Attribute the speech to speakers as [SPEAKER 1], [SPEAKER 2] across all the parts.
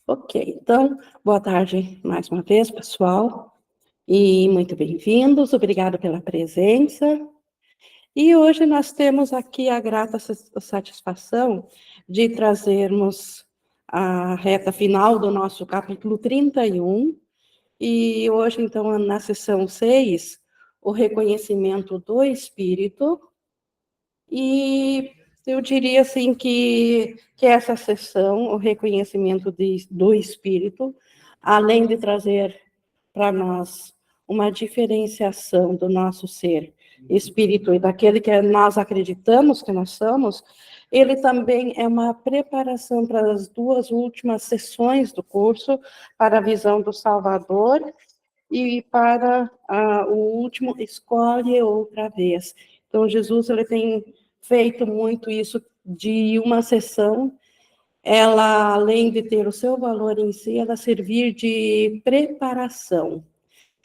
[SPEAKER 1] Ok, então, boa tarde mais uma vez, pessoal, e muito bem-vindos, obrigado pela presença. E hoje nós temos aqui a grata satisfação de trazermos a reta final do nosso capítulo 31, e hoje, então, na sessão 6, o reconhecimento do Espírito, e eu diria assim que essa sessão, o reconhecimento do Espírito, além de trazer para nós uma diferenciação do nosso ser espírito e daquele que nós acreditamos que nós somos, ele também é uma preparação para as duas últimas sessões do curso, para a visão do Salvador e para o último, escolhe outra vez. Então, Jesus ele tem feito muito isso de uma sessão, ela, além de ter o seu valor em si, ela servir de preparação.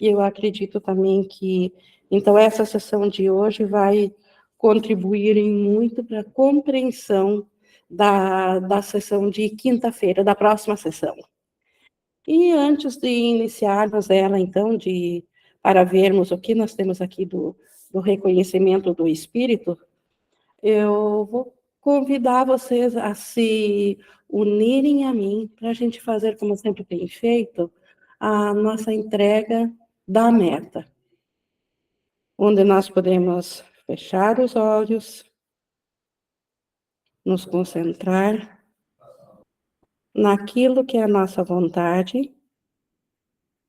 [SPEAKER 1] E eu acredito também que, então, essa sessão de hoje vai contribuir em muito para a compreensão da sessão de quinta-feira, da próxima sessão. E antes de iniciarmos ela, então, para vermos o que nós temos aqui do reconhecimento do Espírito, eu vou convidar vocês a se unirem a mim, para a gente fazer, como sempre tem feito, a nossa entrega da meta, onde nós podemos fechar os olhos, nos concentrar naquilo que é a nossa vontade,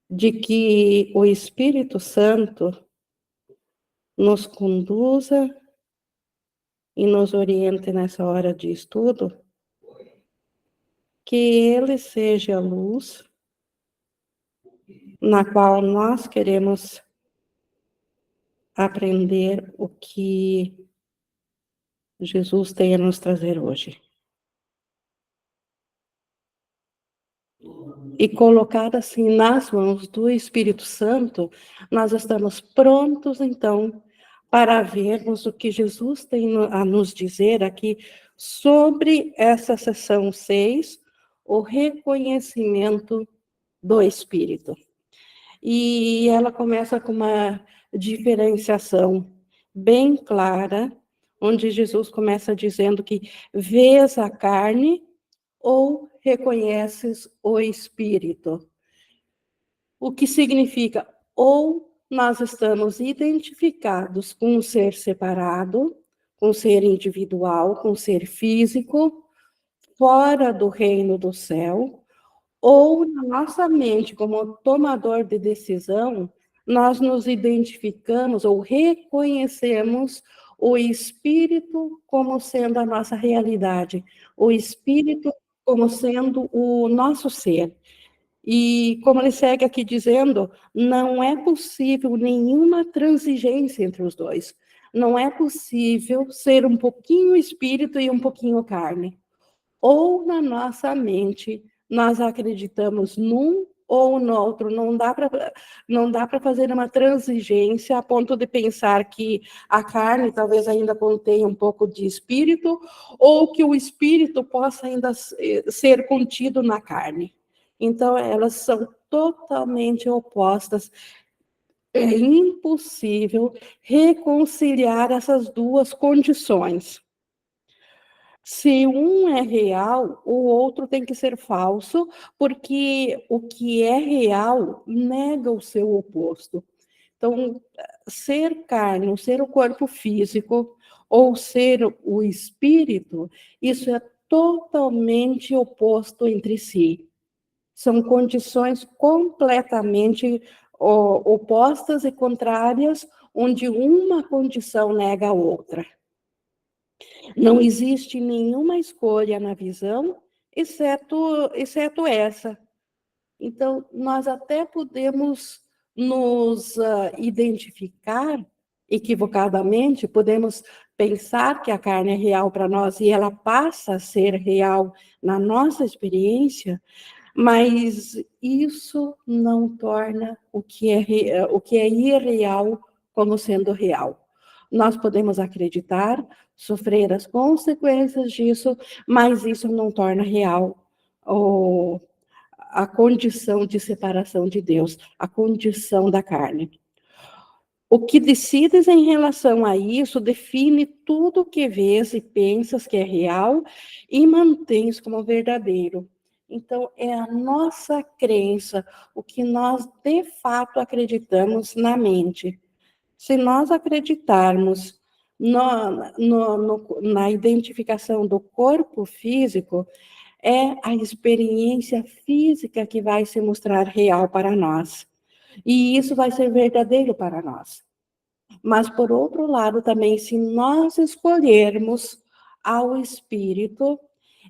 [SPEAKER 1] de que o Espírito Santo nos conduza e nos oriente nessa hora de estudo, que ele seja a luz na qual nós queremos aprender o que Jesus tem a nos trazer hoje. E colocado assim nas mãos do Espírito Santo, nós estamos prontos, então, para vermos o que Jesus tem a nos dizer aqui sobre essa sessão 6, o reconhecimento do Espírito. E ela começa com uma diferenciação bem clara, onde Jesus começa dizendo que vês a carne ou reconheces o Espírito. O que significa ou nós estamos identificados com um ser separado, com um ser individual, com um ser físico, fora do reino do céu, ou na nossa mente, como tomador de decisão, nós nos identificamos ou reconhecemos o Espírito como sendo a nossa realidade, o Espírito como sendo o nosso ser. E como ele segue aqui dizendo, não é possível nenhuma transigência entre os dois. Não é possível ser um pouquinho espírito e um pouquinho carne. Ou na nossa mente nós acreditamos num ou no outro, não dá para fazer uma transigência a ponto de pensar que a carne talvez ainda contenha um pouco de espírito, ou que o espírito possa ainda ser contido na carne. Então, elas são totalmente opostas. É impossível reconciliar essas duas condições. Se um é real, o outro tem que ser falso, porque o que é real nega o seu oposto. Então, ser carne, ser o corpo físico, ou ser o espírito, isso é totalmente oposto entre si. São condições completamente opostas e contrárias, onde uma condição nega a outra. Não existe nenhuma escolha na visão, exceto essa. Então, nós até podemos nos identificar equivocadamente, podemos pensar que a carne é real para nós e ela passa a ser real na nossa experiência, mas isso não torna o que é irreal como sendo real. Nós podemos acreditar, sofrer as consequências disso, mas isso não torna real a condição de separação de Deus, a condição da carne. O que decides em relação a isso define tudo o que vês e pensas que é real e mantens como verdadeiro. Então, é a nossa crença, o que nós de fato acreditamos na mente. Se nós acreditarmos na identificação do corpo físico, é a experiência física que vai se mostrar real para nós. E isso vai ser verdadeiro para nós. Mas, por outro lado, também, se nós escolhermos ao Espírito,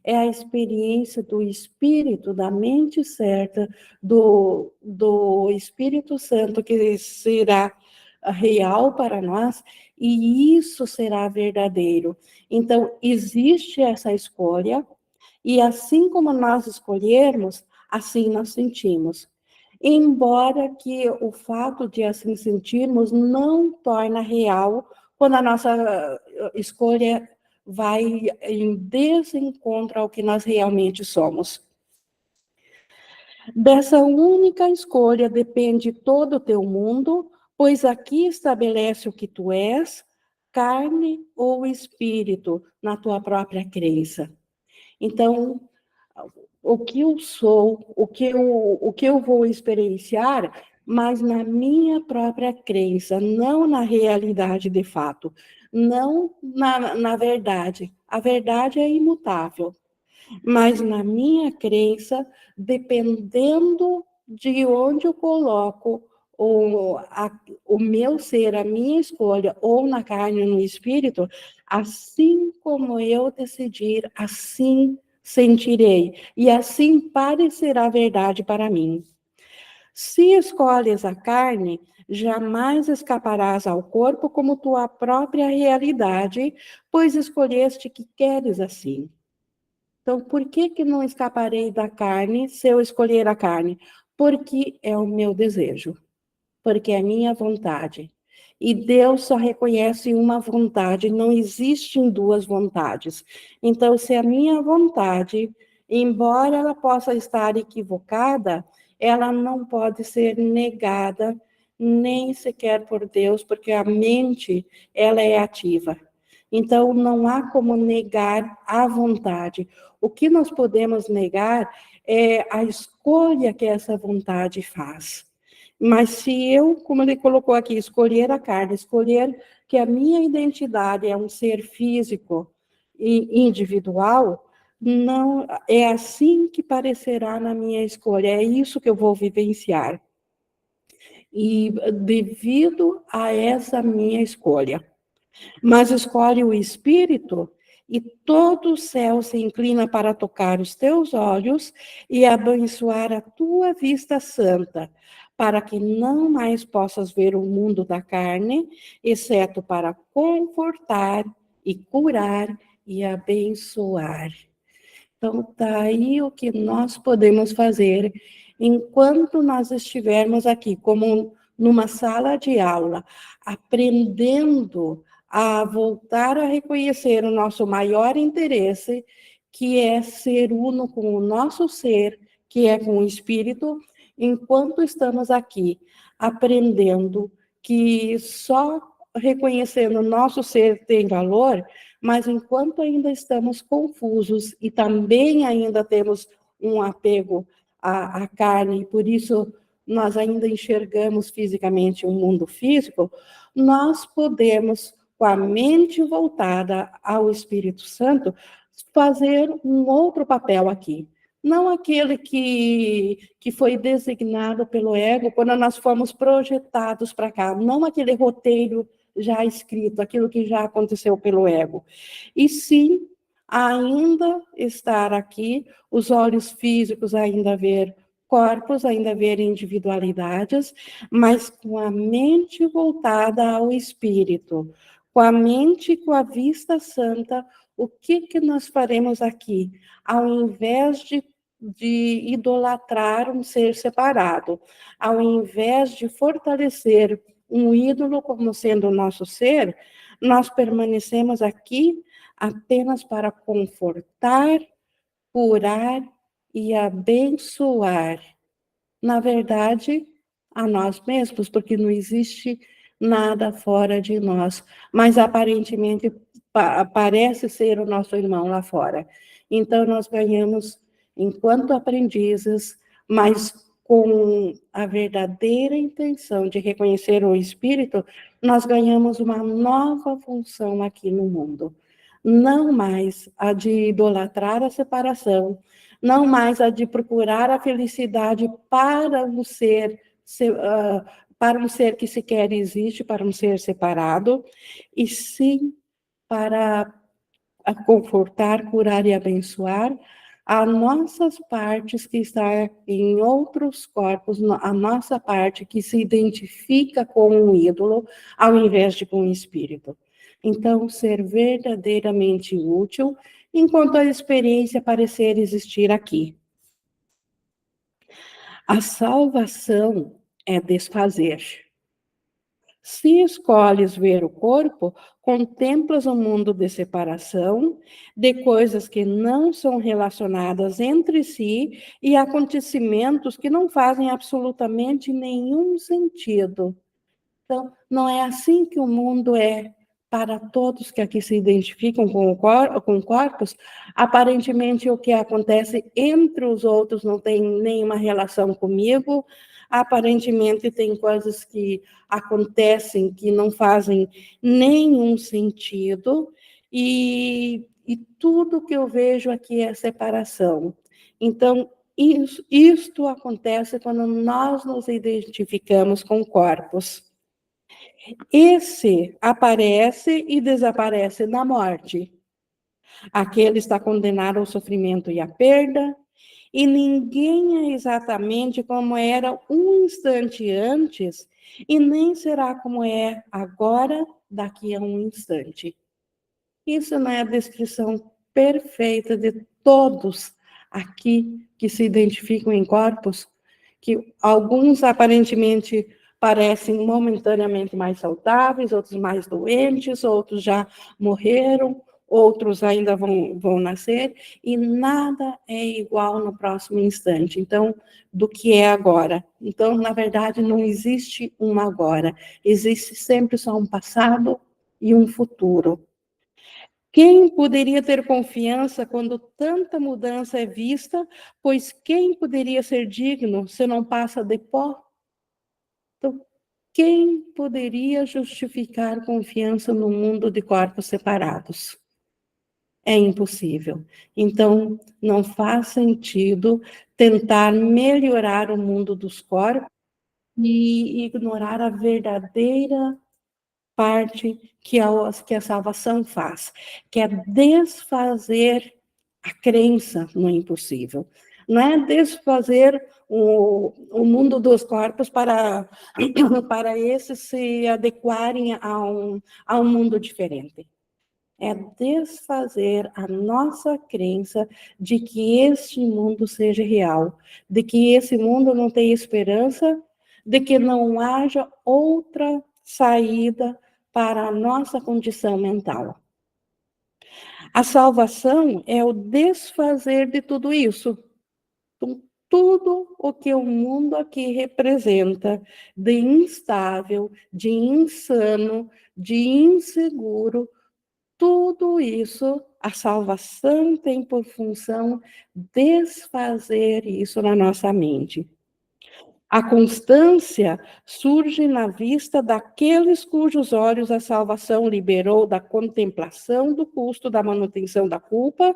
[SPEAKER 1] é a experiência do Espírito, da mente certa, do Espírito Santo, que será real para nós, e isso será verdadeiro. Então, existe essa escolha, e assim como nós escolhermos, assim nós sentimos. Embora que o fato de assim sentirmos não torna real quando a nossa escolha vai em desencontro ao que nós realmente somos. Dessa única escolha depende todo o teu mundo, pois aqui estabelece o que tu és, carne ou espírito, na tua própria crença. Então, o que eu sou, o que eu vou experienciar, mas na minha própria crença, não na realidade de fato, não na verdade. A verdade é imutável, mas na minha crença, dependendo de onde eu coloco o meu ser, a minha escolha, ou na carne ou no espírito, assim como eu decidir, assim sentirei, e assim parecerá verdade para mim. Se escolhes a carne, jamais escaparás ao corpo como tua própria realidade, pois escolheste que queres assim. Então, por que não escaparei da carne se eu escolher a carne? Porque é o meu desejo, porque é a minha vontade. E Deus só reconhece uma vontade, não existem duas vontades. Então, se a minha vontade, embora ela possa estar equivocada, ela não pode ser negada, nem sequer por Deus, porque a mente, ela é ativa. Então, não há como negar a vontade. O que nós podemos negar é a escolha que essa vontade faz. Mas se eu, como ele colocou aqui, escolher a carne, escolher que a minha identidade é um ser físico e individual, não é assim que parecerá na minha escolha, é isso que eu vou vivenciar. E devido a essa minha escolha, mas escolhe o Espírito, e todo o céu se inclina para tocar os teus olhos e abençoar a tua vista santa, para que não mais possas ver o mundo da carne, exceto para confortar e curar e abençoar. Então, está aí o que nós podemos fazer enquanto nós estivermos aqui, como numa sala de aula, aprendendo a voltar a reconhecer o nosso maior interesse, que é ser uno com o nosso ser, que é com o Espírito, enquanto estamos aqui, aprendendo que só reconhecendo o nosso ser tem valor, mas enquanto ainda estamos confusos e também ainda temos um apego à carne, e por isso nós ainda enxergamos fisicamente um mundo físico, nós podemos, com a mente voltada ao Espírito Santo, fazer um outro papel aqui. Não aquele que foi designado pelo ego quando nós fomos projetados para cá, não aquele roteiro já escrito, aquilo que já aconteceu pelo ego. E sim, ainda estar aqui, os olhos físicos ainda ver corpos, ainda ver individualidades, mas com a mente voltada ao espírito, com a mente, com a vista santa, o que nós faremos aqui? Ao invés de idolatrar um ser separado, ao invés de fortalecer um ídolo como sendo o nosso ser, nós permanecemos aqui apenas para confortar, curar e abençoar, na verdade, a nós mesmos, porque não existe nada fora de nós, mas aparentemente parece ser o nosso irmão lá fora. Então, nós ganhamos, enquanto aprendizes, mas com a verdadeira intenção de reconhecer o Espírito, nós ganhamos uma nova função aqui no mundo. Não mais a de idolatrar a separação, não mais a de procurar a felicidade para um ser que sequer existe, para um ser separado, e sim para confortar, curar e abençoar as nossas partes que está em outros corpos, a nossa parte que se identifica com um ídolo, ao invés de com um espírito. Então, ser verdadeiramente útil, enquanto a experiência parecer existir aqui. A salvação é desfazer. Se escolhes ver o corpo, contemplas um mundo de separação, de coisas que não são relacionadas entre si e acontecimentos que não fazem absolutamente nenhum sentido. Então, não é assim que o mundo é para todos que aqui se identificam com corpos. Aparentemente, o que acontece entre os outros não tem nenhuma relação comigo. Aparentemente, tem coisas que acontecem que não fazem nenhum sentido. E tudo que eu vejo aqui é separação. Então, isto acontece quando nós nos identificamos com corpos. Esse aparece e desaparece na morte. Aquele está condenado ao sofrimento e à perda, e ninguém é exatamente como era um instante antes, e nem será como é agora, daqui a um instante. Isso não é a descrição perfeita de todos aqui que se identificam em corpos, que alguns aparentemente parecem momentaneamente mais saudáveis, outros mais doentes, outros já morreram, outros ainda vão nascer, e nada é igual no próximo instante, então, do que é agora. Então, na verdade, não existe um agora, existe sempre só um passado e um futuro. Quem poderia ter confiança quando tanta mudança é vista, pois quem poderia ser digno se não passa de pó? Então, quem poderia justificar confiança no mundo de corpos separados? É impossível. Então, não faz sentido tentar melhorar o mundo dos corpos e ignorar a verdadeira parte que a salvação faz, que é desfazer a crença no impossível. Não é desfazer o mundo dos corpos para esses se adequarem a um mundo diferente. É desfazer a nossa crença de que este mundo seja real, de que esse mundo não tem esperança, de que não haja outra saída para a nossa condição mental. A salvação é o desfazer de tudo isso. Então, tudo o que o mundo aqui representa de instável, de insano, de inseguro, tudo isso, a salvação tem por função desfazer isso na nossa mente. A constância surge na vista daqueles cujos olhos a salvação liberou da contemplação do custo da manutenção da culpa,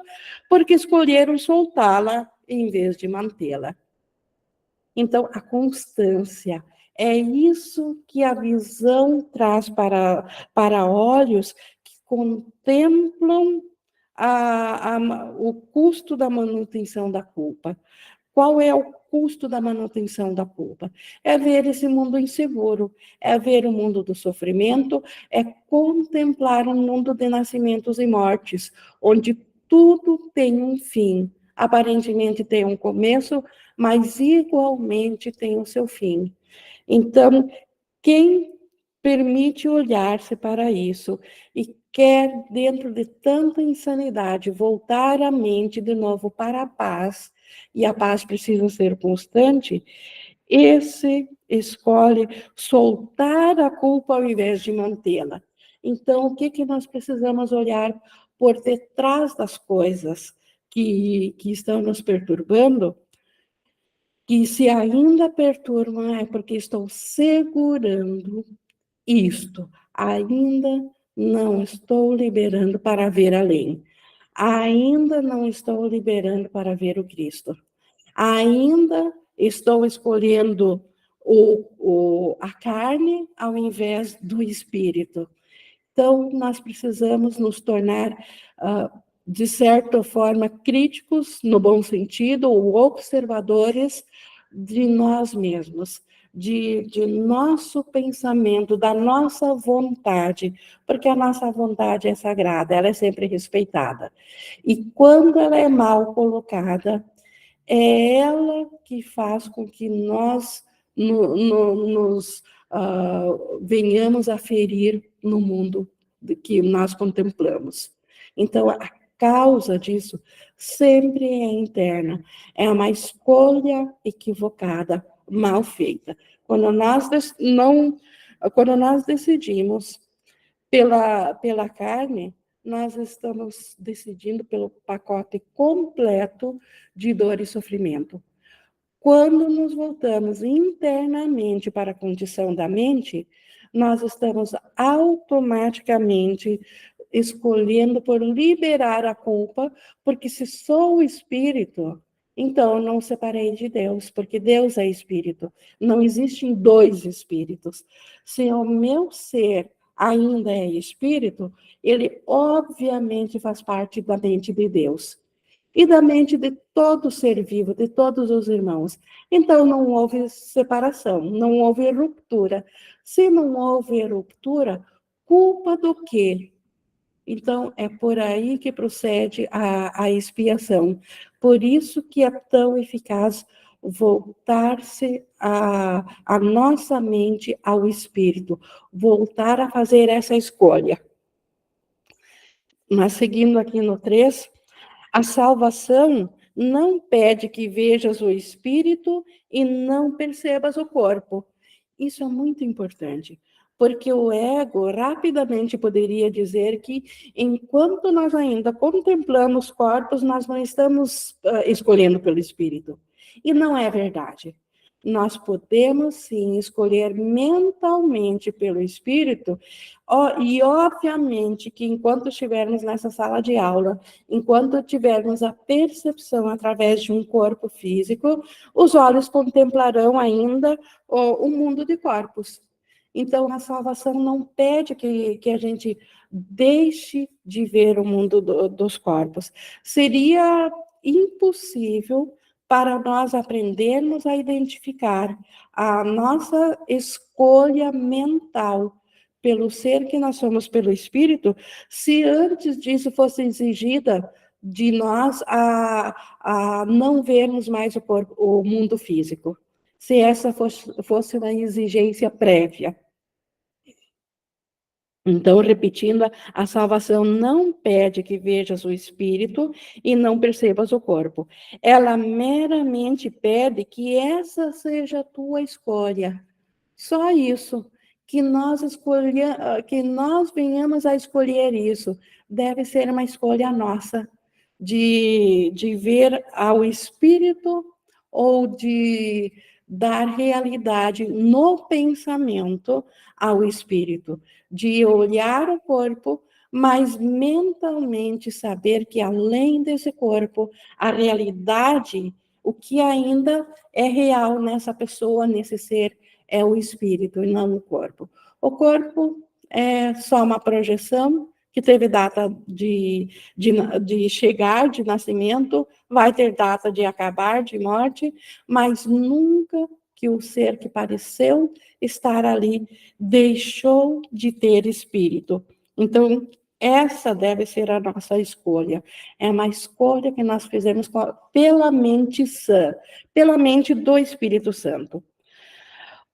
[SPEAKER 1] porque escolheram soltá-la em vez de mantê-la. Então, a constância é isso que a visão traz para olhos que contemplam o custo da manutenção da culpa. Qual é o custo da manutenção da culpa? É ver esse mundo inseguro, é ver o mundo do sofrimento, é contemplar um mundo de nascimentos e mortes, onde tudo tem um fim. Aparentemente tem um começo, mas igualmente tem o seu fim. Então, quem permite olhar-se para isso e quer, dentro de tanta insanidade, voltar a mente de novo para a paz, e a paz precisa ser constante, esse escolhe soltar a culpa ao invés de mantê-la. Então, o que nós precisamos olhar por detrás das coisas que estão nos perturbando? Que se ainda perturbam é porque estão segurando isto. Ainda não estou liberando para ver além. Ainda não estou liberando para ver o Cristo. Ainda estou escolhendo a carne ao invés do espírito. Então, nós precisamos nos tornar, de certa forma, críticos, no bom sentido, ou observadores de nós mesmos, de nosso pensamento, da nossa vontade, porque a nossa vontade é sagrada, ela é sempre respeitada. E quando ela é mal colocada, é ela que faz com que nós nos venhamos a ferir no mundo que nós contemplamos. Então, a causa disso sempre é interna, é uma escolha equivocada, mal feita. Quando nós decidimos pela carne, nós estamos decidindo pelo pacote completo de dor e sofrimento. Quando nos voltamos internamente para a condição da mente, nós estamos automaticamente escolhendo por liberar a culpa, porque se sou o espírito, então não separei de Deus, porque Deus é espírito. Não existem dois espíritos. Se o meu ser ainda é espírito, ele obviamente faz parte da mente de Deus e da mente de todo ser vivo, de todos os irmãos. Então, não houve separação, não houve ruptura. Se não houve ruptura, culpa do quê? Então, é por aí que procede a expiação. Por isso que é tão eficaz voltar-se a nossa mente ao espírito, voltar a fazer essa escolha. Mas seguindo aqui no 3, a salvação não pede que vejas o espírito e não percebas o corpo. Isso é muito importante, porque o ego rapidamente poderia dizer que, enquanto nós ainda contemplamos corpos, nós não estamos escolhendo pelo espírito. E não é verdade. Nós podemos, sim, escolher mentalmente pelo espírito, e obviamente que enquanto estivermos nessa sala de aula, enquanto tivermos a percepção através de um corpo físico, os olhos contemplarão ainda o mundo de corpos. Então, a salvação não pede que a gente deixe de ver o mundo dos corpos. Seria impossível para nós aprendermos a identificar a nossa escolha mental pelo ser que nós somos pelo Espírito, se antes disso fosse exigida de nós a não vermos mais o mundo físico. Se essa fosse uma exigência prévia. Então, repetindo, a salvação não pede que vejas o espírito e não percebas o corpo. Ela meramente pede que essa seja a tua escolha. Só isso. Que nós venhamos a escolher isso. Deve ser uma escolha nossa, de ver ao espírito ou de dar realidade no pensamento ao espírito, de olhar o corpo, mas mentalmente saber que além desse corpo, a realidade, o que ainda é real nessa pessoa, nesse ser, é o espírito e não o corpo. O corpo é só uma projeção que teve data de chegar, de nascimento, vai ter data de acabar, de morte, mas nunca que o ser que pareceu estar ali deixou de ter espírito. Então, essa deve ser a nossa escolha. É uma escolha que nós fizemos pela mente sã, pela mente do Espírito Santo.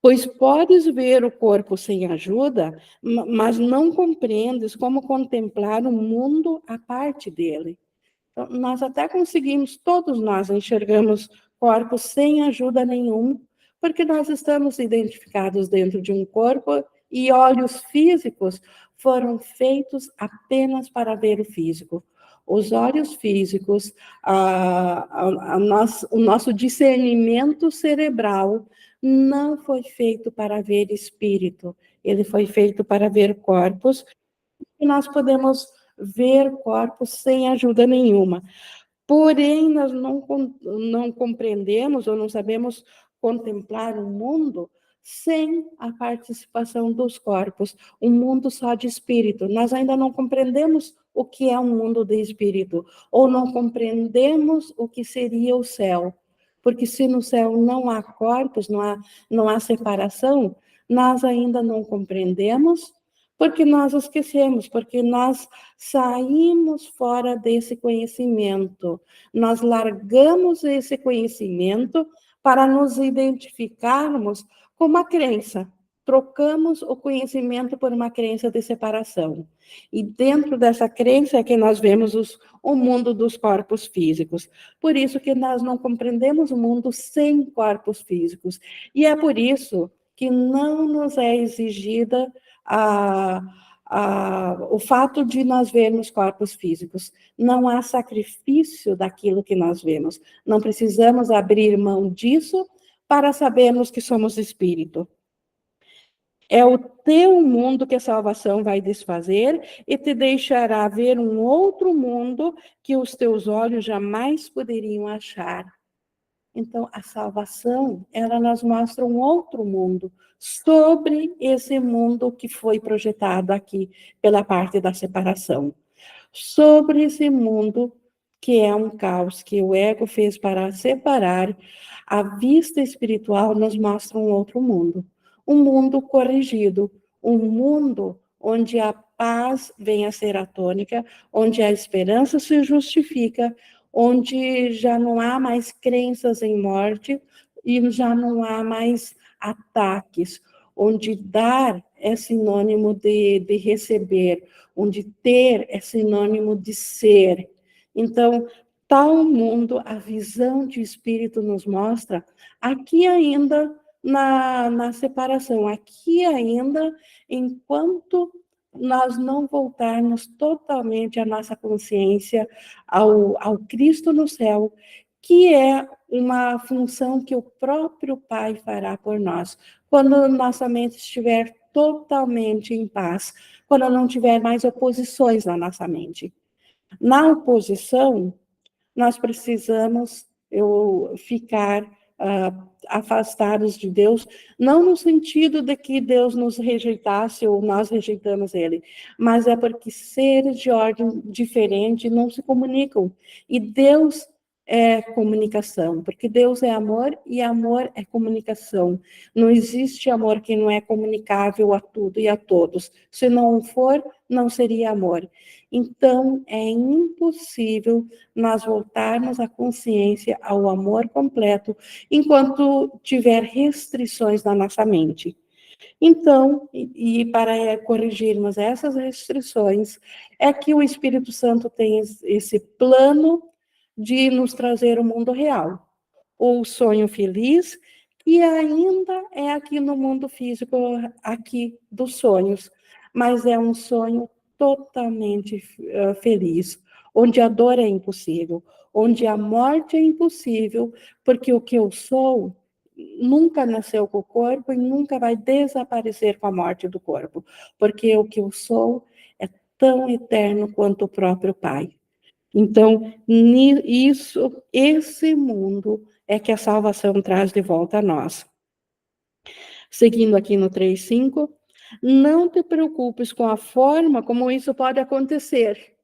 [SPEAKER 1] Pois podes ver o corpo sem ajuda, mas não compreendes como contemplar o mundo à parte dele. Então, nós até conseguimos, todos nós enxergamos corpos sem ajuda nenhuma, porque nós estamos identificados dentro de um corpo e olhos físicos foram feitos apenas para ver o físico. Os olhos físicos, o nosso discernimento cerebral não foi feito para ver espírito, ele foi feito para ver corpos, e nós podemos ver corpos sem ajuda nenhuma. Porém, nós não compreendemos ou não sabemos contemplar o mundo sem a participação dos corpos, um mundo só de espírito. Nós ainda não compreendemos o que é um mundo de espírito, ou não compreendemos o que seria o céu. Porque se no céu não há corpos, não há separação, nós ainda não compreendemos, porque nós esquecemos, porque nós saímos fora desse conhecimento, nós largamos esse conhecimento para nos identificarmos com uma crença. Trocamos o conhecimento por uma crença de separação. E dentro dessa crença é que nós vemos o mundo dos corpos físicos. Por isso que nós não compreendemos o mundo sem corpos físicos. E é por isso que não nos é exigida o fato de nós vermos corpos físicos. Não há sacrifício daquilo que nós vemos. Não precisamos abrir mão disso para sabermos que somos espírito. É o teu mundo que a salvação vai desfazer e te deixará ver um outro mundo que os teus olhos jamais poderiam achar. Então, a salvação, ela nos mostra um outro mundo, sobre esse mundo que foi projetado aqui pela parte da separação. Sobre esse mundo que é um caos, que o ego fez para separar, a vista espiritual nos mostra um outro mundo. Um mundo corrigido, um mundo onde a paz vem a ser a tônica, onde a esperança se justifica, onde já não há mais crenças em morte e já não há mais ataques, onde dar é sinônimo de receber, onde ter é sinônimo de ser. Então, tal mundo, a visão de espírito nos mostra, aqui ainda na separação, aqui ainda, enquanto nós não voltarmos totalmente a nossa consciência ao Cristo no céu, que é uma função que o próprio Pai fará por nós. Quando nossa mente estiver totalmente em paz, quando não tiver mais oposições na nossa mente. Na oposição, nós precisamos ficar afastados de Deus, não no sentido de que Deus nos rejeitasse ou nós rejeitamos Ele, mas é porque seres de ordem diferente não se comunicam. E Deus é comunicação, porque Deus é amor e amor é comunicação. Não existe amor que não é comunicável a tudo e a todos. Se não for, não seria amor. Então, é impossível nós voltarmos a consciência ao amor completo enquanto tiver restrições na nossa mente. Então, e para corrigirmos essas restrições, é que o Espírito Santo tem esse plano de nos trazer o mundo real, o sonho feliz, que ainda é aqui no mundo físico, aqui dos sonhos, mas é um sonho totalmente feliz, onde a dor é impossível, onde a morte é impossível, porque o que eu sou nunca nasceu com o corpo e nunca vai desaparecer com a morte do corpo, porque o que eu sou é tão eterno quanto o próprio Pai. Então, esse mundo é que a salvação traz de volta a nós. Seguindo aqui no 3:5, não te preocupes com a forma como isso pode acontecer.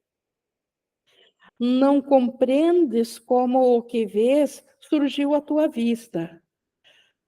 [SPEAKER 1] Não compreendes como o que vês surgiu à tua vista.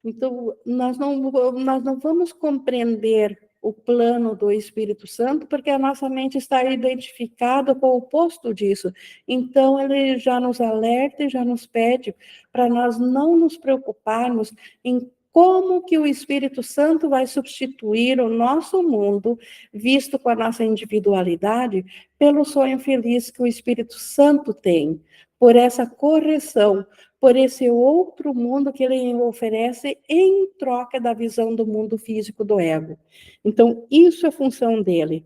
[SPEAKER 1] Então, nós não vamos compreender o plano do Espírito Santo, porque a nossa mente está identificada com o oposto disso. Então, ele já nos alerta e já nos pede para nós não nos preocuparmos em como que o Espírito Santo vai substituir o nosso mundo, visto com a nossa individualidade, pelo sonho feliz que o Espírito Santo tem, por essa correção, por esse outro mundo que ele oferece em troca da visão do mundo físico do ego. Então, isso é função dele.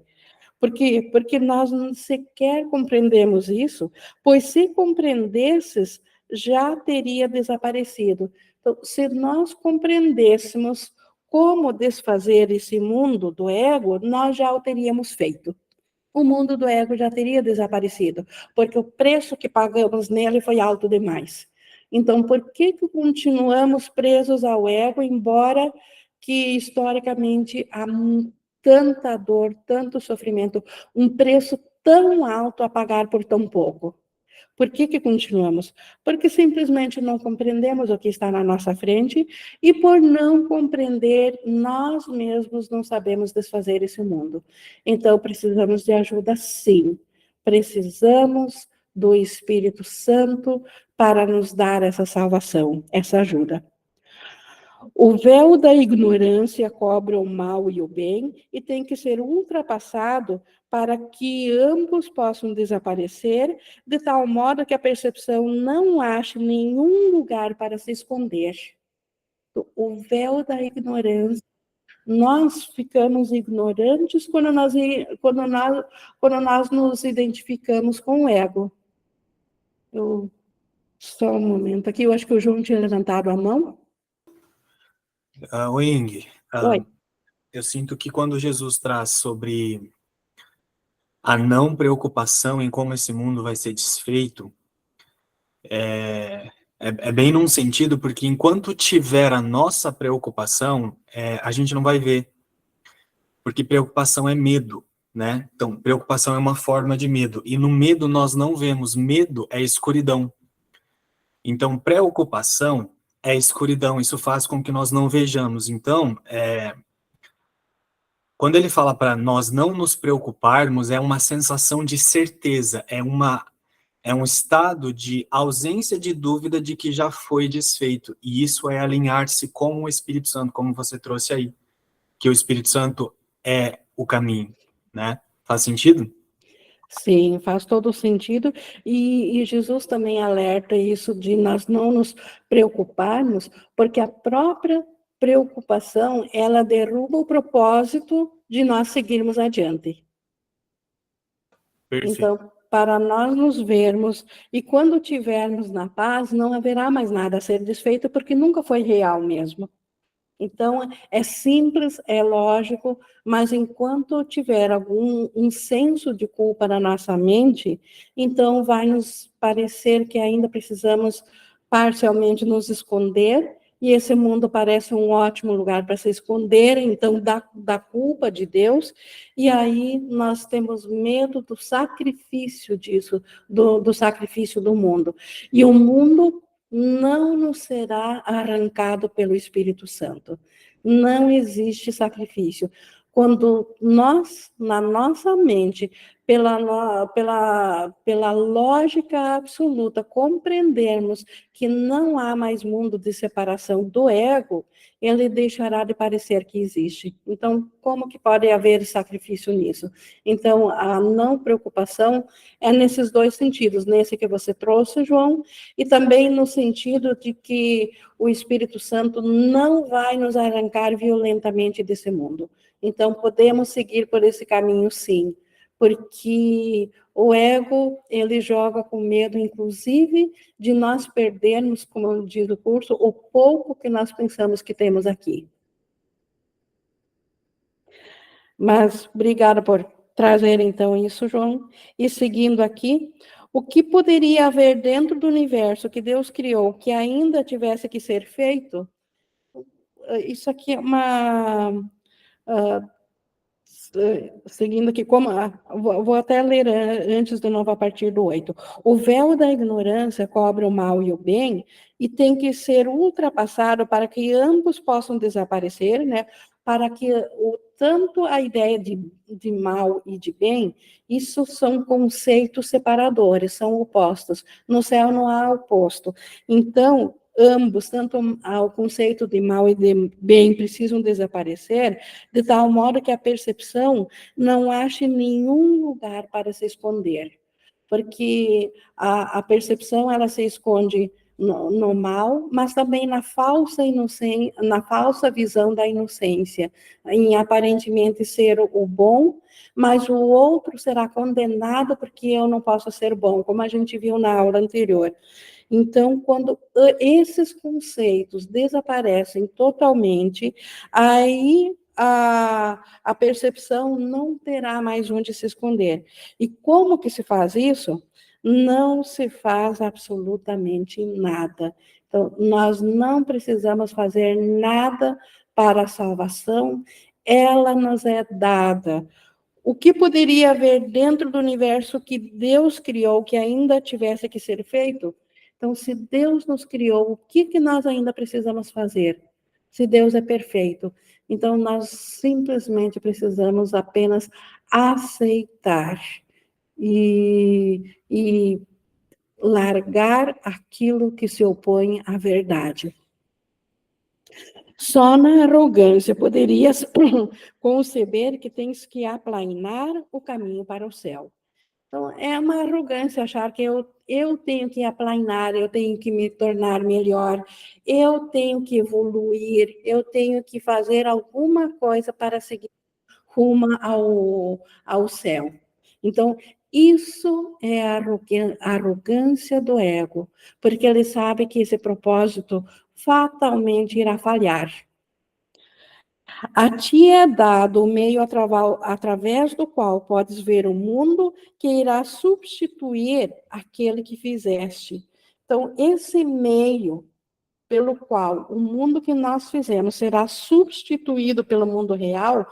[SPEAKER 1] Por quê? Porque nós não sequer compreendemos isso, pois se compreendesses, já teria desaparecido. Então, se nós compreendêssemos como desfazer esse mundo do ego, nós já o teríamos feito. O mundo do ego já teria desaparecido, porque o preço que pagamos nele foi alto demais. Então, por que continuamos presos ao ego, embora que historicamente há tanta dor, tanto sofrimento, um preço tão alto a pagar por tão pouco? Por que continuamos? Porque simplesmente não compreendemos o que está na nossa frente e por não compreender, nós mesmos não sabemos desfazer esse mundo. Então, precisamos de ajuda, sim. Precisamos do Espírito Santo para nos dar essa salvação, essa ajuda. O véu da ignorância cobre o mal e o bem e tem que ser ultrapassado para que ambos possam desaparecer, de tal modo que a percepção não ache nenhum lugar para se esconder. O véu da ignorância. Nós ficamos ignorantes quando nós nos identificamos com o ego. Só um momento aqui, eu acho que o João tinha levantado a mão.
[SPEAKER 2] Oi, Ing.
[SPEAKER 1] Oi.
[SPEAKER 2] Eu sinto que quando Jesus traz sobre a não preocupação em como esse mundo vai ser desfeito, é bem num sentido, porque enquanto tiver a nossa preocupação, a gente não vai ver. Porque preocupação é medo, né? Então, preocupação é uma forma de medo. E no medo nós não vemos. Medo é escuridão. Então, preocupação é escuridão. Isso faz com que nós não vejamos. Então, quando ele fala para nós não nos preocuparmos, é uma sensação de certeza, é um estado de ausência de dúvida de que já foi desfeito. E isso é alinhar-se com o Espírito Santo, como você trouxe aí, que o Espírito Santo é o caminho, né? Faz sentido?
[SPEAKER 1] Sim, faz todo sentido. E Jesus também alerta isso de nós não nos preocuparmos, porque a própria preocupação, ela derruba o propósito de nós seguirmos adiante.
[SPEAKER 2] Perfeito.
[SPEAKER 1] Então, para nós nos vermos, e quando tivermos na paz, não haverá mais nada a ser desfeito, porque nunca foi real mesmo. Então, é simples, é lógico, mas enquanto tiver um senso de culpa na nossa mente, então vai nos parecer que ainda precisamos parcialmente nos esconder, e esse mundo parece um ótimo lugar para se esconder, então, da culpa de Deus, e aí nós temos medo do sacrifício disso, do sacrifício do mundo. E o mundo não nos será arrancado pelo Espírito Santo. Não existe sacrifício. Quando nós, na nossa mente, pela lógica absoluta, compreendermos que não há mais mundo de separação do ego, ele deixará de parecer que existe. Então, como que pode haver sacrifício nisso? Então, a não preocupação é nesses dois sentidos, nesse que você trouxe, João, e também no sentido de que o Espírito Santo não vai nos arrancar violentamente desse mundo. Então, podemos seguir por esse caminho, sim, porque o ego, ele joga com medo, inclusive, de nós perdermos, como diz o curso, o pouco que nós pensamos que temos aqui. Mas, obrigada por trazer, então, isso, João. E seguindo aqui, o que poderia haver dentro do universo que Deus criou, que ainda tivesse que ser feito? Isso aqui é uma... seguindo aqui, vou até ler antes de novo a partir do 8. O véu da ignorância cobre o mal e o bem e tem que ser ultrapassado para que ambos possam desaparecer, né? Para que tanto a ideia de mal e de bem, isso são conceitos separadores, são opostos. No céu não há oposto. Então, ambos, tanto o conceito de mal e de bem, precisam desaparecer, de tal modo que a percepção não ache nenhum lugar para se esconder. Porque a percepção, ela se esconde no mal, mas também na falsa inocência, na falsa visão da inocência, em aparentemente ser o bom, mas o outro será condenado porque eu não posso ser bom, como a gente viu na aula anterior. Então, quando esses conceitos desaparecem totalmente, aí a percepção não terá mais onde se esconder. E como que se faz isso? Não se faz absolutamente nada. Então, nós não precisamos fazer nada para a salvação, ela nos é dada. O que poderia haver dentro do universo que Deus criou, que ainda tivesse que ser feito? Então, se Deus nos criou, o que nós ainda precisamos fazer? Se Deus é perfeito. Então, nós simplesmente precisamos apenas aceitar e largar aquilo que se opõe à verdade. Só na arrogância poderias conceber que tens que aplanar o caminho para o céu. Então, é uma arrogância achar que eu tenho que aplanar, eu tenho que me tornar melhor, eu tenho que evoluir, eu tenho que fazer alguma coisa para seguir rumo ao céu. Então, isso é a arrogância do ego, porque ele sabe que esse propósito fatalmente irá falhar. A ti é dado o meio através do qual podes ver o mundo que irá substituir aquele que fizeste. Então, esse meio pelo qual o mundo que nós fizemos será substituído pelo mundo real,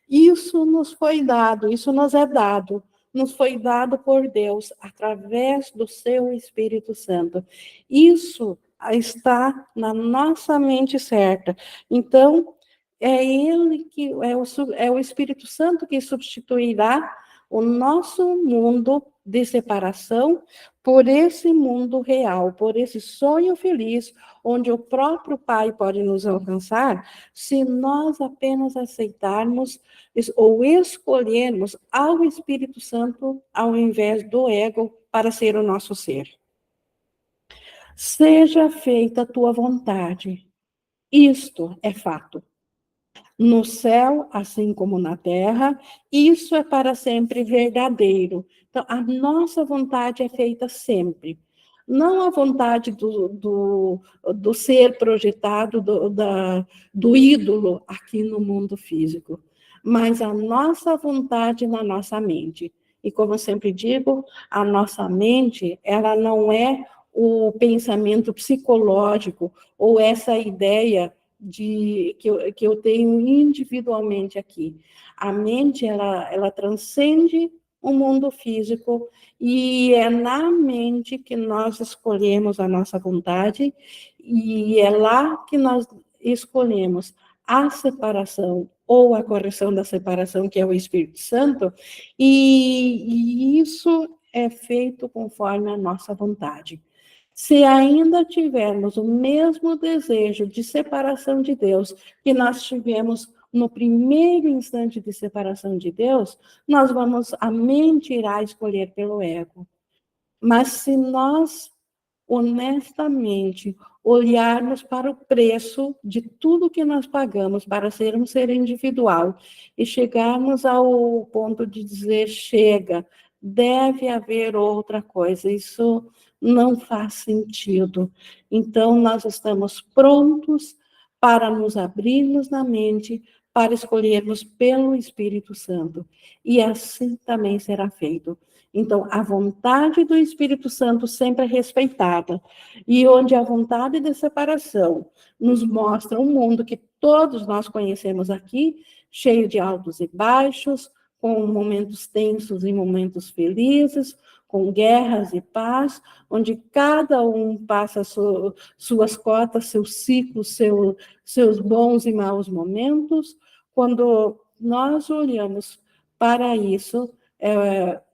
[SPEAKER 1] isso nos foi dado, isso nos é dado, nos foi dado por Deus através do seu Espírito Santo. Isso está na nossa mente certa. Então, é ele que é o Espírito Santo que substituirá o nosso mundo de separação por esse mundo real, por esse sonho feliz, onde o próprio Pai pode nos alcançar, se nós apenas aceitarmos ou escolhermos ao Espírito Santo ao invés do ego para ser o nosso ser. Seja feita a tua vontade. Isto é fato. No céu, assim como na terra, isso é para sempre verdadeiro. Então, a nossa vontade é feita sempre. Não a vontade do ser projetado, do ídolo aqui no mundo físico, mas a nossa vontade na nossa mente. E como eu sempre digo, a nossa mente, ela não é o pensamento psicológico ou essa ideia que eu tenho individualmente aqui. A mente, ela transcende o mundo físico e é na mente que nós escolhemos a nossa vontade e é lá que nós escolhemos a separação ou a correção da separação, que é o Espírito Santo, e isso é feito conforme a nossa vontade. Se ainda tivermos o mesmo desejo de separação de Deus que nós tivemos no primeiro instante de separação de Deus, a mente irá escolher pelo ego. Mas se nós, honestamente, olharmos para o preço de tudo que nós pagamos para ser um ser individual e chegarmos ao ponto de dizer, chega, deve haver outra coisa, isso não faz sentido. Então, nós estamos prontos para nos abrirmos na mente, para escolhermos pelo Espírito Santo. E assim também será feito. Então, a vontade do Espírito Santo sempre é respeitada. E onde a vontade de separação nos mostra um mundo que todos nós conhecemos aqui, cheio de altos e baixos, com momentos tensos e momentos felizes, com guerras e paz, onde cada um passa suas cotas, seus ciclos, seus bons e maus momentos. Quando nós olhamos para isso,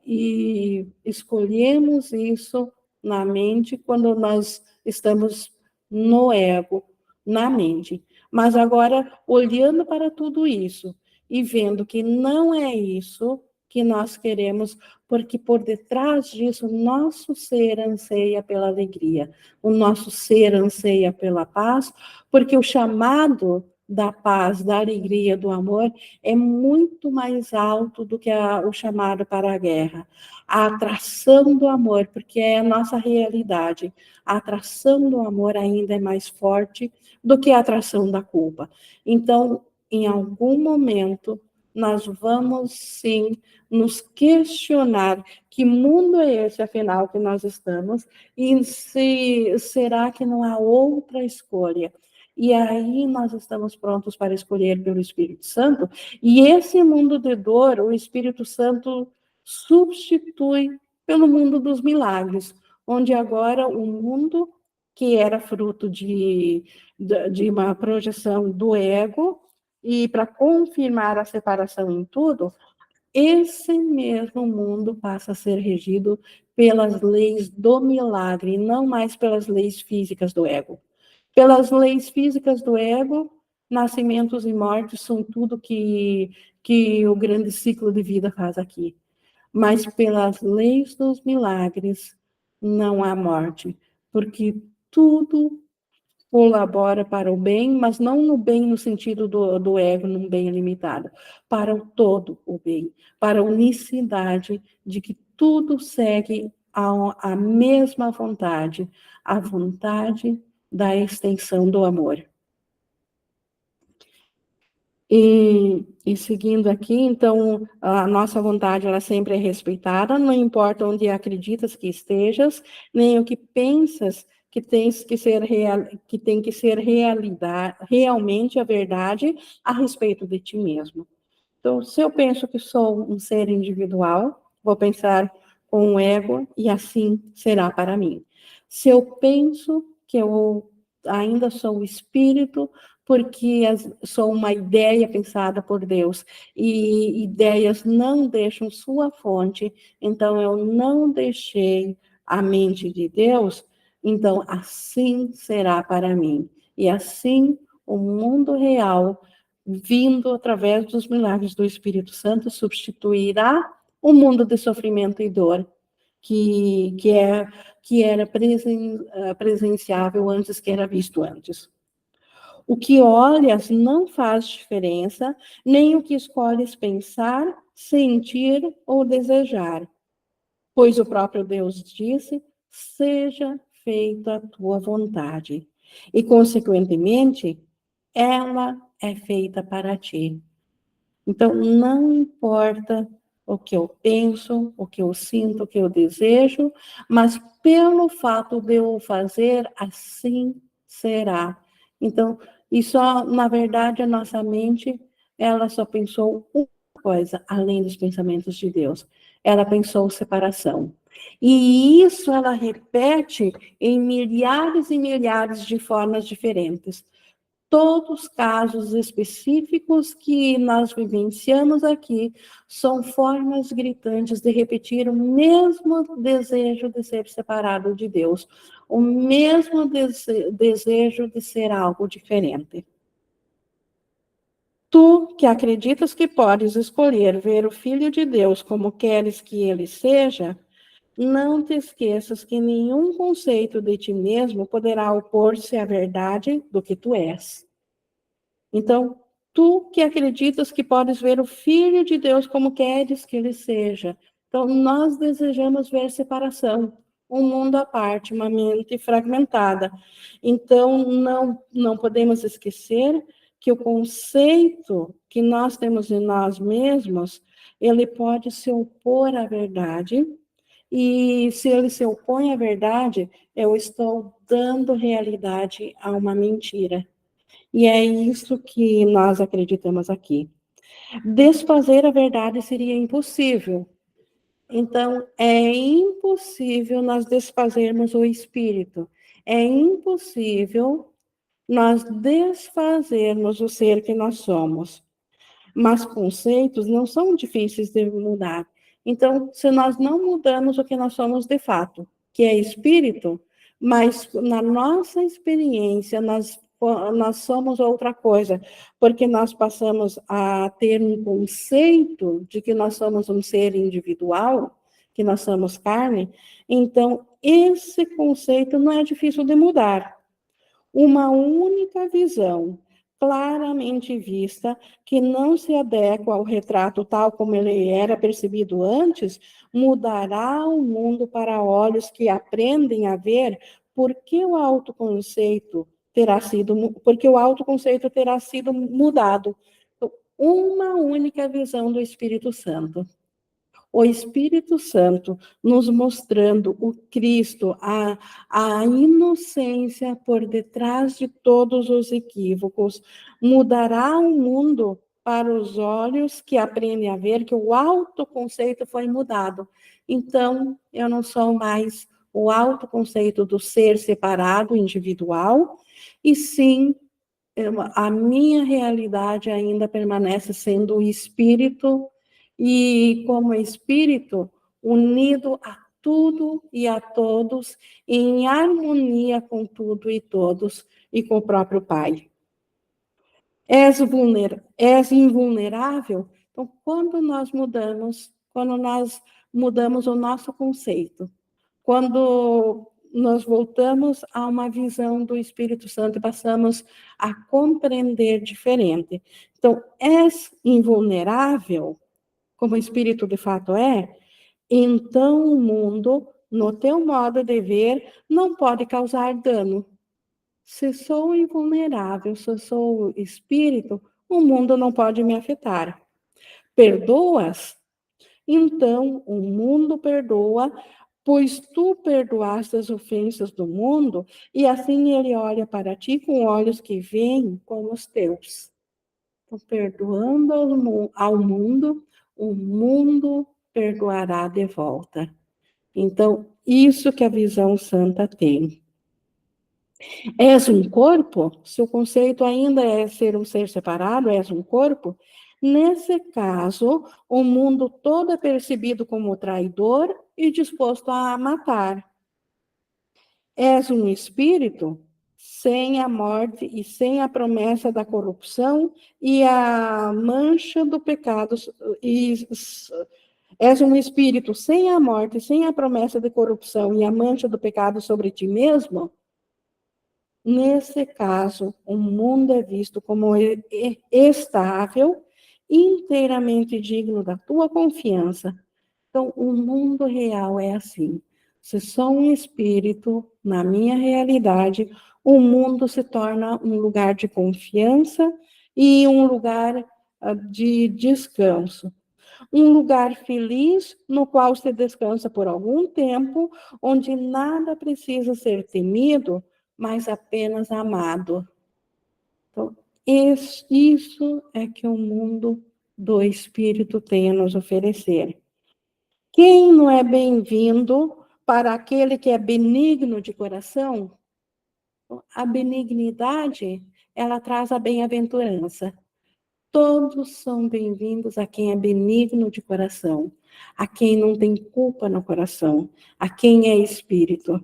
[SPEAKER 1] e escolhemos isso na mente quando nós estamos no ego, na mente. Mas agora, olhando para tudo isso e vendo que não é isso que nós queremos, porque por detrás disso, o nosso ser anseia pela alegria, o nosso ser anseia pela paz, porque o chamado da paz, da alegria, do amor, é muito mais alto do que o chamado para a guerra. A atração do amor, porque é a nossa realidade, a atração do amor ainda é mais forte do que a atração da culpa. Então, em algum momento, nós vamos sim nos questionar que mundo é esse, afinal, que nós estamos, e será que não há outra escolha? E aí nós estamos prontos para escolher pelo Espírito Santo, e esse mundo de dor, o Espírito Santo substitui pelo mundo dos milagres, onde agora o mundo que era fruto de uma projeção do ego, e para confirmar a separação em tudo, esse mesmo mundo passa a ser regido pelas leis do milagre, não mais pelas leis físicas do ego. Pelas leis físicas do ego, nascimentos e mortes são tudo que o grande ciclo de vida faz aqui. Mas pelas leis dos milagres, não há morte, porque tudo colabora para o bem, mas não no bem no sentido do ego, num bem limitado, para o todo o bem, para a unicidade de que tudo segue a mesma vontade, a vontade da extensão do amor. E seguindo aqui, então, a nossa vontade, ela sempre é respeitada, não importa onde acreditas que estejas, nem o que pensas que tens que ser que tem que ser realidade, realmente a verdade a respeito de ti mesmo. Então, se eu penso que sou um ser individual, vou pensar com o ego e assim será para mim. Se eu penso que eu ainda sou o espírito, porque sou uma ideia pensada por Deus, e ideias não deixam sua fonte, então eu não deixei a mente de Deus, então assim será para mim. E assim o mundo real, vindo através dos milagres do Espírito Santo, substituirá o mundo de sofrimento e dor que era presenciável antes, que era visto antes. O que olhas não faz diferença, nem o que escolhes pensar, sentir ou desejar, pois o próprio Deus disse: seja feita a tua vontade. E, consequentemente, ela é feita para ti. Então, não importa o que eu penso, o que eu sinto, o que eu desejo, mas pelo fato de eu fazer, assim será. Então, e só, na verdade, a nossa mente, ela só pensou uma coisa, além dos pensamentos de Deus. Ela pensou separação. E isso ela repete em milhares e milhares de formas diferentes. Todos os casos específicos que nós vivenciamos aqui são formas gritantes de repetir o mesmo desejo de ser separado de Deus, o mesmo desejo de ser algo diferente. Tu, que acreditas que podes escolher ver o Filho de Deus como queres que ele seja, não te esqueças que nenhum conceito de ti mesmo poderá opor-se à verdade do que tu és. Então, tu que acreditas que podes ver o Filho de Deus como queres que ele seja. Então, nós desejamos ver separação, um mundo à parte, uma mente fragmentada. Então, não podemos esquecer que o conceito que nós temos em nós mesmos, ele pode se opor à verdade, e se ele se opõe à verdade, eu estou dando realidade a uma mentira. E é isso que nós acreditamos aqui. Desfazer a verdade seria impossível. Então, é impossível nós desfazermos o espírito. É impossível nós desfazermos o ser que nós somos. Mas conceitos não são difíceis de mudar. Então, se nós não mudamos o que nós somos de fato, que é espírito, Mas na nossa experiência, nós somos outra coisa, porque nós passamos a ter um conceito de que nós somos um ser individual, que nós somos carne, então esse conceito não é difícil de mudar. Uma única visão, claramente vista, que não se adequa ao retrato tal como ele era percebido antes, mudará o mundo para olhos que aprendem a ver porque o autoconceito terá sido mudado. Uma única visão do Espírito Santo. O Espírito Santo nos mostrando o Cristo, a inocência por detrás de todos os equívocos, mudará o mundo para os olhos que aprendem a ver que o autoconceito foi mudado. Então, eu não sou mais o autoconceito do ser separado, individual, e sim, a minha realidade ainda permanece sendo o Espírito, e como espírito unido a tudo e a todos, em harmonia com tudo e todos, e com o próprio Pai. És invulnerável? Então, quando nós mudamos o nosso conceito, quando nós voltamos a uma visão do Espírito Santo e passamos a compreender diferente. Então, és invulnerável, como o Espírito de fato é, então o mundo, no teu modo de ver, não pode causar dano. Se sou invulnerável, se sou Espírito, o mundo não pode me afetar. Perdoas? Então o mundo perdoa, pois tu perdoaste as ofensas do mundo, e assim ele olha para ti com olhos que veem como os teus. Então, perdoando ao mundo, o mundo perdoará de volta. Então, isso que a visão santa tem. És um corpo? Se o conceito ainda é ser um ser separado, és um corpo? Nesse caso, o mundo todo é percebido como traidor e disposto a matar. És um espírito? Sem a morte e sem a promessa da corrupção e a mancha do pecado, és um espírito sem a morte, sem a promessa de corrupção e a mancha do pecado sobre ti mesmo? Nesse caso, o mundo é visto como estável, inteiramente digno da tua confiança. Então, o mundo real é assim. Se sou um espírito, na minha realidade, o mundo se torna um lugar de confiança e um lugar de descanso. Um lugar feliz no qual se descansa por algum tempo, onde nada precisa ser temido, mas apenas amado. Então, isso é que o mundo do Espírito tem a nos oferecer. Quem não é bem-vindo para aquele que é benigno de coração? A benignidade, ela traz a bem-aventurança. Todos são bem-vindos a quem é benigno de coração, a quem não tem culpa no coração, a quem é espírito.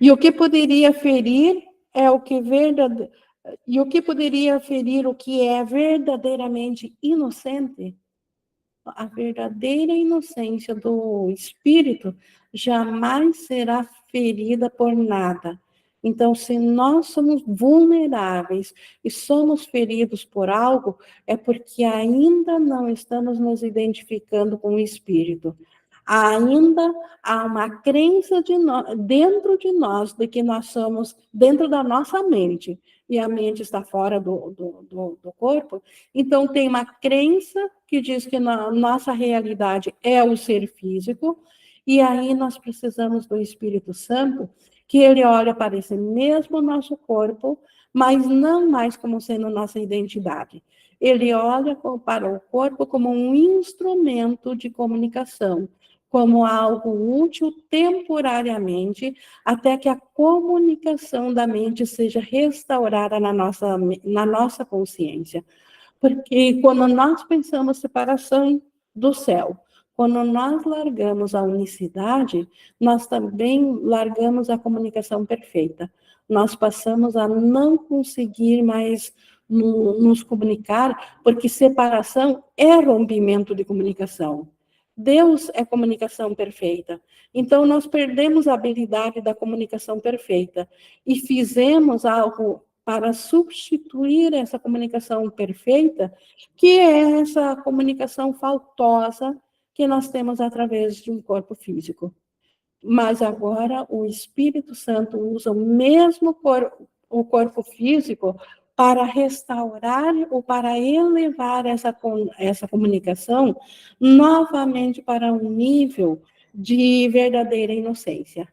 [SPEAKER 1] E o que poderia ferir o que é verdadeiramente inocente? A verdadeira inocência do espírito jamais será ferida por nada. Então, se nós somos vulneráveis e somos feridos por algo, é porque ainda não estamos nos identificando com o espírito. Ainda há uma crença dentro de nós de que nós somos dentro da nossa mente, e a mente está fora do corpo. Então, tem uma crença que diz que nossa realidade é o ser físico, e aí nós precisamos do Espírito Santo, que ele olha para esse mesmo nosso corpo, mas não mais como sendo nossa identidade. Ele olha para o corpo como um instrumento de comunicação, como algo útil temporariamente, até que a comunicação da mente seja restaurada na nossa consciência. Porque quando nós pensamos separação do céu, Quando nós largamos a unicidade, nós também largamos a comunicação perfeita. Nós passamos a não conseguir mais nos comunicar, porque separação é rompimento de comunicação. Deus é comunicação perfeita. Então, nós perdemos a habilidade da comunicação perfeita e fizemos algo para substituir essa comunicação perfeita, que é essa comunicação faltosa que nós temos através de um corpo físico. Mas agora o Espírito Santo usa o mesmo o corpo físico para restaurar ou para elevar essa comunicação novamente para um nível de verdadeira inocência.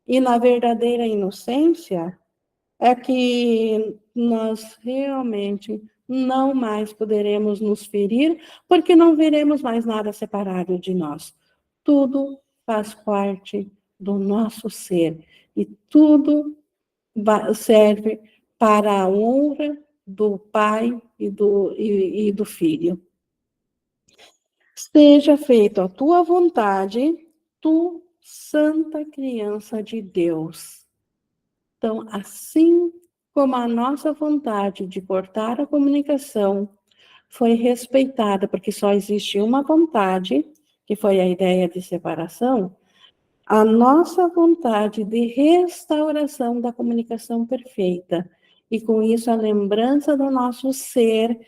[SPEAKER 1] E na verdadeira inocência é que nós realmente não mais poderemos nos ferir, porque não veremos mais nada separado de nós. Tudo faz parte do nosso ser e tudo serve para a honra do Pai e do Filho. Seja feita a tua vontade, tu, santa criança de Deus. Então, assim como a nossa vontade de cortar a comunicação foi respeitada, porque só existe uma vontade, que foi a ideia de separação, a nossa vontade de restauração da comunicação perfeita, e com isso a lembrança do nosso ser,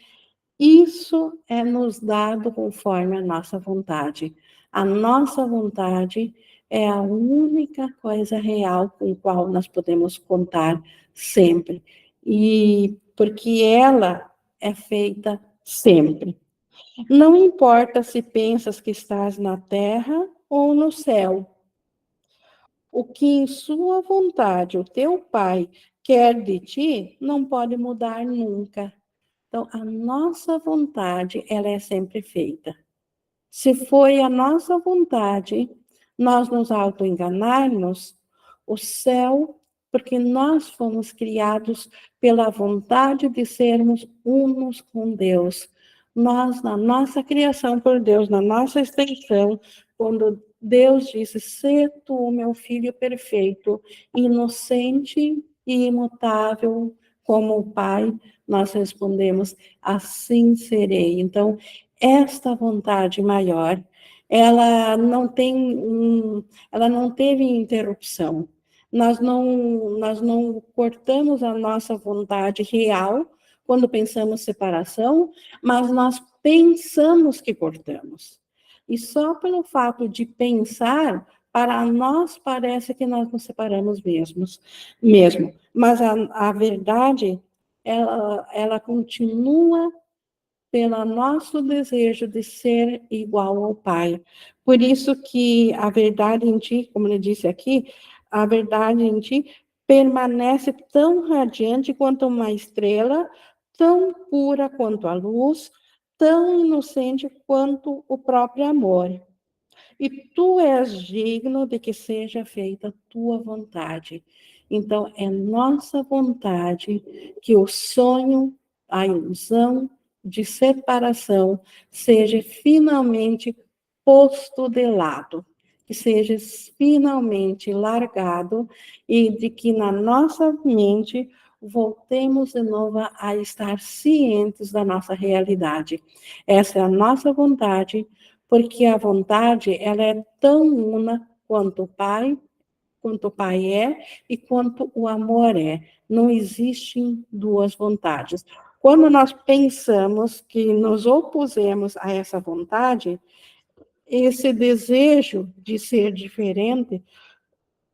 [SPEAKER 1] isso é nos dado conforme a nossa vontade. A nossa vontade é a única coisa real com a qual nós podemos contar sempre. E porque ela é feita sempre. Não importa se pensas que estás na terra ou no céu. O que em sua vontade o teu Pai quer de ti, não pode mudar nunca. Então, a nossa vontade, ela é sempre feita. Se foi a nossa vontade, nós nos auto-enganarmos, o céu, porque nós fomos criados pela vontade de sermos unos com Deus. Nós, na nossa criação por Deus, na nossa extensão, quando Deus disse, sê tu, meu filho perfeito, inocente e imutável como o Pai, nós respondemos, assim serei. Então, esta vontade maior, ela não ela não teve interrupção. Nós não cortamos a nossa vontade real quando pensamos separação, mas nós pensamos que cortamos. E só pelo fato de pensar, para nós parece que nós nos separamos mesmo. Mas a verdade, ela continua pelo nosso desejo de ser igual ao Pai. Por isso que a verdade em ti, como ele disse aqui, a verdade em ti permanece tão radiante quanto uma estrela, tão pura quanto a luz, tão inocente quanto o próprio amor. E tu és digno de que seja feita a tua vontade. Então, é nossa vontade que o sonho, a ilusão de separação seja finalmente posto de lado, que seja finalmente largado e de que na nossa mente voltemos de novo a estar cientes da nossa realidade. Essa é a nossa vontade, porque a vontade ela é tão una quanto o Pai é e quanto o amor é. Não existem duas vontades. Quando nós pensamos que nos opusemos a essa vontade, esse desejo de ser diferente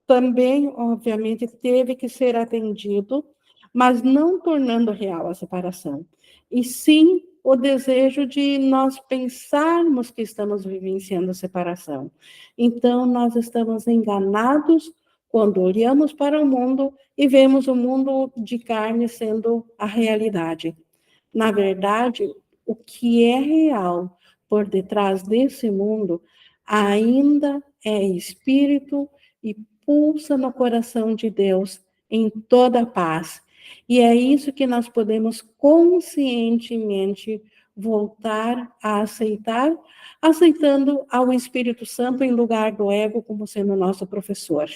[SPEAKER 1] também, obviamente, teve que ser atendido, mas não tornando real a separação. E sim o desejo de nós pensarmos que estamos vivenciando a separação. Então, nós estamos enganados quando olhamos para o mundo e vemos o mundo de carne sendo a realidade. Na verdade, o que é real por detrás desse mundo ainda é espírito e pulsa no coração de Deus em toda a paz. E é isso que nós podemos conscientemente voltar a aceitar, aceitando ao Espírito Santo em lugar do ego como sendo nosso professor.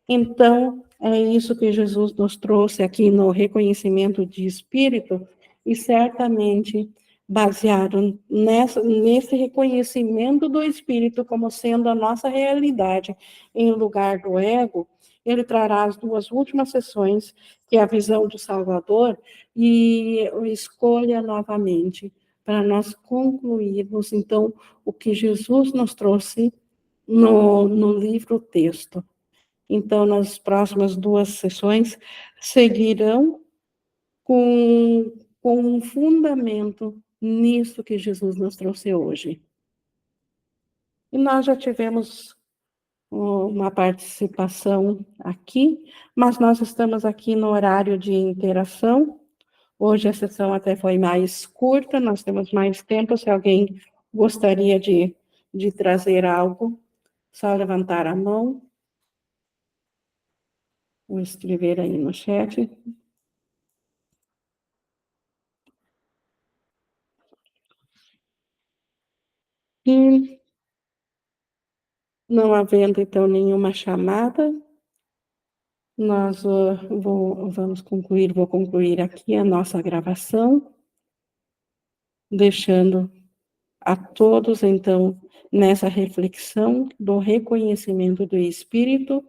[SPEAKER 1] Então, é isso que Jesus nos trouxe aqui no reconhecimento de espírito, e certamente, baseado nesse reconhecimento do espírito como sendo a nossa realidade, em lugar do ego, ele trará as duas últimas sessões, que é a visão do Salvador, e escolha novamente, para nós concluirmos, então, o que Jesus nos trouxe no livro-texto. Então, nas próximas duas sessões, seguirão com um fundamento nisso que Jesus nos trouxe hoje. E nós já tivemos uma participação aqui, mas nós estamos aqui no horário de interação. Hoje a sessão até foi mais curta, nós temos mais tempo. Se alguém gostaria de trazer algo, só levantar a mão. Vou escrever aí no chat. E não havendo, então, nenhuma chamada, nós vou concluir aqui a nossa gravação, deixando a todos, então, nessa reflexão do reconhecimento do Espírito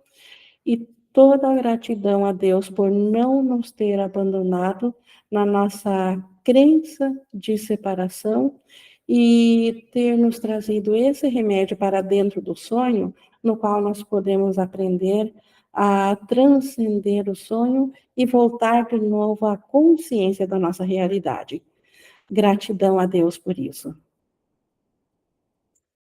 [SPEAKER 1] e toda a gratidão a Deus por não nos ter abandonado na nossa crença de separação e ter nos trazido esse remédio para dentro do sonho, no qual nós podemos aprender a transcender o sonho e voltar de novo à consciência da nossa realidade. Gratidão a Deus por isso.